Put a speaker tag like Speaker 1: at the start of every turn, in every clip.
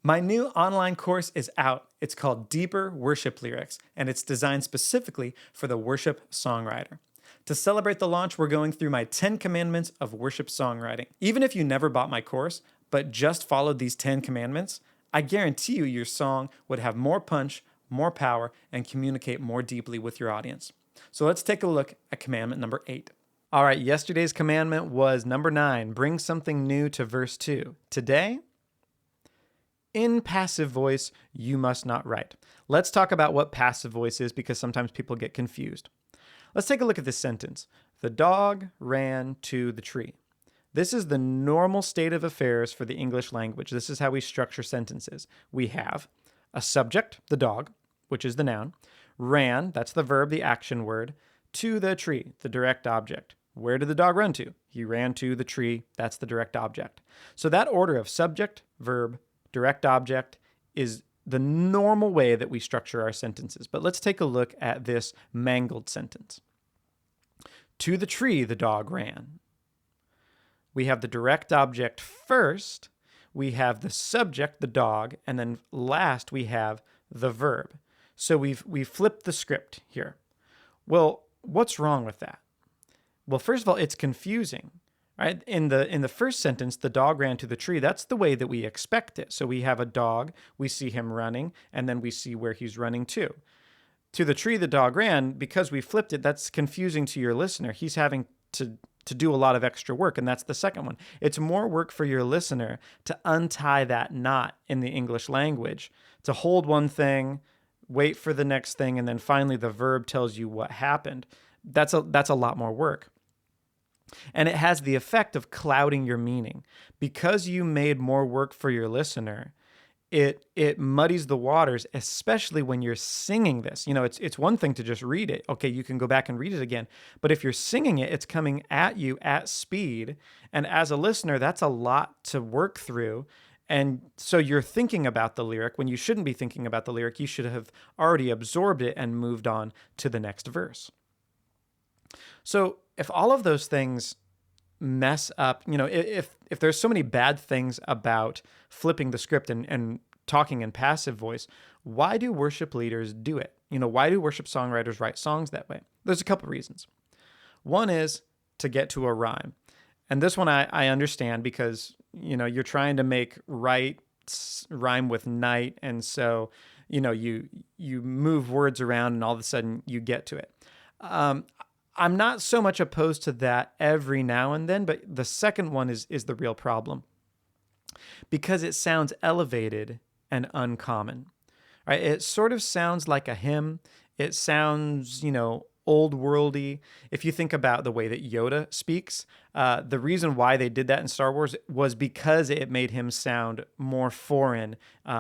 Speaker 1: My new online course is out. It's called Deeper Worship Lyrics, and it's designed specifically for the worship songwriter. To celebrate the launch, we're going through my 10 commandments of worship songwriting. Even if you never bought my course, but just followed these 10 commandments, I guarantee you your song would have more punch, more power, and communicate more deeply with your audience. So let's take a look at commandment number 8. All right, yesterday's commandment was number 9, bring something new to verse 2. Today, in passive voice, you must not write. Let's talk about what passive voice is because sometimes people get confused. Let's take a look at this sentence. The dog ran to the tree. This is the normal state of affairs for the English language. This is how we structure sentences. We have a subject, the dog, which is the noun. Ran, that's the verb, the action word. To the tree, the direct object. Where did the dog run to? He ran to the tree. That's the direct object. So that order of subject, verb, direct object is the normal way that we structure our sentences. But let's take a look at this mangled sentence. To the tree, the dog ran. We have the direct object first, we have the subject, the dog, and then last we have the verb. So we've flipped the script here. Well, what's wrong with that? Well, first of all, it's confusing. Right? In the first sentence, the dog ran to the tree. That's the way that we expect it. So we have a dog, we see him running, and then we see where he's running to. To the tree, the dog ran. Because we flipped it, that's confusing to your listener. He's having to do a lot of extra work, and that's the second one. It's more work for your listener to untie that knot in the English language, to hold one thing, wait for the next thing, and then finally the verb tells you what happened. That's a lot more work. And it has the effect of clouding your meaning. Because you made more work for your listener, it muddies the waters, especially when you're singing this. You know, it's one thing to just read it. Okay, you can go back and read it again. But if you're singing it, it's coming at you at speed. And as a listener, that's a lot to work through. And so you're thinking about the lyric when you shouldn't be thinking about the lyric. You should have already absorbed it and moved on to the next verse. So if all of those things mess up, you know, if there's so many bad things about flipping the script and talking in passive voice, why do worship leaders do it? You know, why do worship songwriters write songs that way? There's a couple reasons. One is to get to a rhyme. And this one I understand because, you know, you're trying to make right rhyme with night. And so, you know, you move words around and all of a sudden you get to it. I'm not so much opposed to that every now and then, but the second one is the real problem because it sounds elevated and uncommon, right? It sort of sounds like a hymn. It sounds, you know, old worldy. If you think about the way that Yoda speaks, the reason why they did that in Star Wars was because it made him sound more foreign,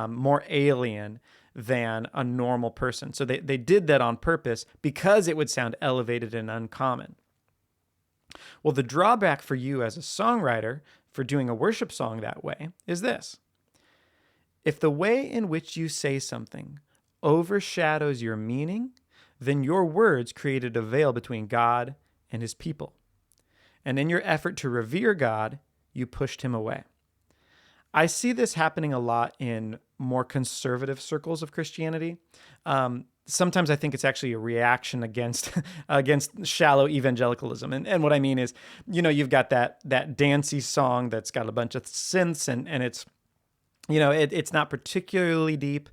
Speaker 1: more alien than a normal person. So they did that on purpose because it would sound elevated and uncommon. Well, the drawback for you as a songwriter for doing a worship song that way is this. If the way in which you say something overshadows your meaning, then your words created a veil between God and his people. And in your effort to revere God, you pushed him away. I see this happening a lot in more conservative circles of Christianity. Sometimes I think it's actually a reaction against shallow evangelicalism. And what I mean is, you know, you've got that dancey song that's got a bunch of synths and it's, you know, it's not particularly deep.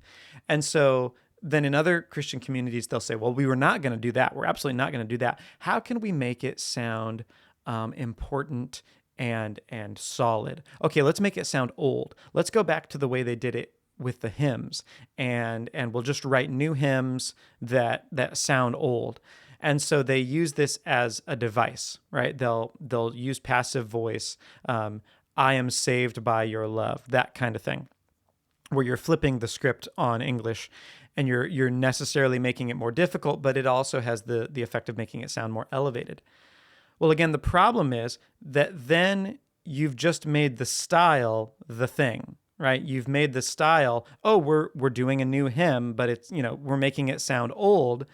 Speaker 1: And so then in other Christian communities, they'll say, well, we were not going to do that. We're absolutely not going to do that. How can we make it sound important and solid? Okay, let's make it sound old. Let's go back to the way they did it with the hymns, and we'll just write new hymns that sound old. And so they use this as a device, right? They'll use passive voice, I am saved by your love, that kind of thing, where you're flipping the script on English and you're necessarily making it more difficult, but it also has the effect of making it sound more elevated. Well, again, the problem is that then you've just made the style the thing, right? You've made the style, oh, we're doing a new hymn, but it's, you know, we're making it sound old.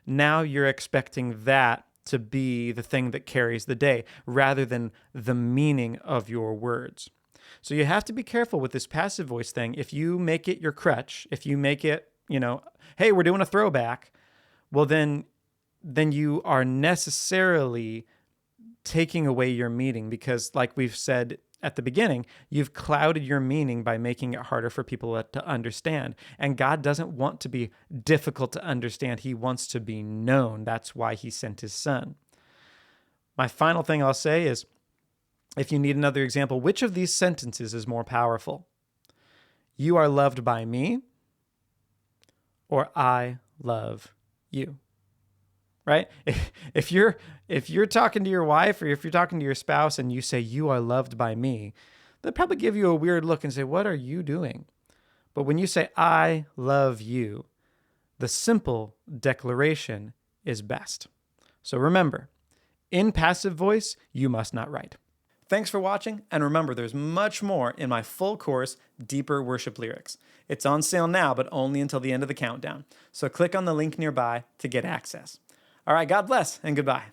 Speaker 1: Now you're expecting that to be the thing that carries the day rather than the meaning of your words. So you have to be careful with this passive voice thing. If you make it your crutch, if you make it, hey, we're doing a throwback, well, then you are necessarily taking away your meaning, because like we've said at the beginning, you've clouded your meaning by making it harder for people to understand. And God doesn't want to be difficult to understand. He wants to be known. That's why he sent his son. My final thing I'll say is, if you need another example, which of these sentences is more powerful? You are loved by me, or I love you. Right? If you're talking to your wife, or if you're talking to your spouse and you say, you are loved by me, they'll probably give you a weird look and say, what are you doing? But when you say, I love you, the simple declaration is best. So remember, in passive voice, you must not write. Thanks for watching, and remember, there's much more in my full course, Deeper Worship Lyrics. It's on sale now, but only until the end of the countdown. So click on the link nearby to get access. All right, God bless, and goodbye.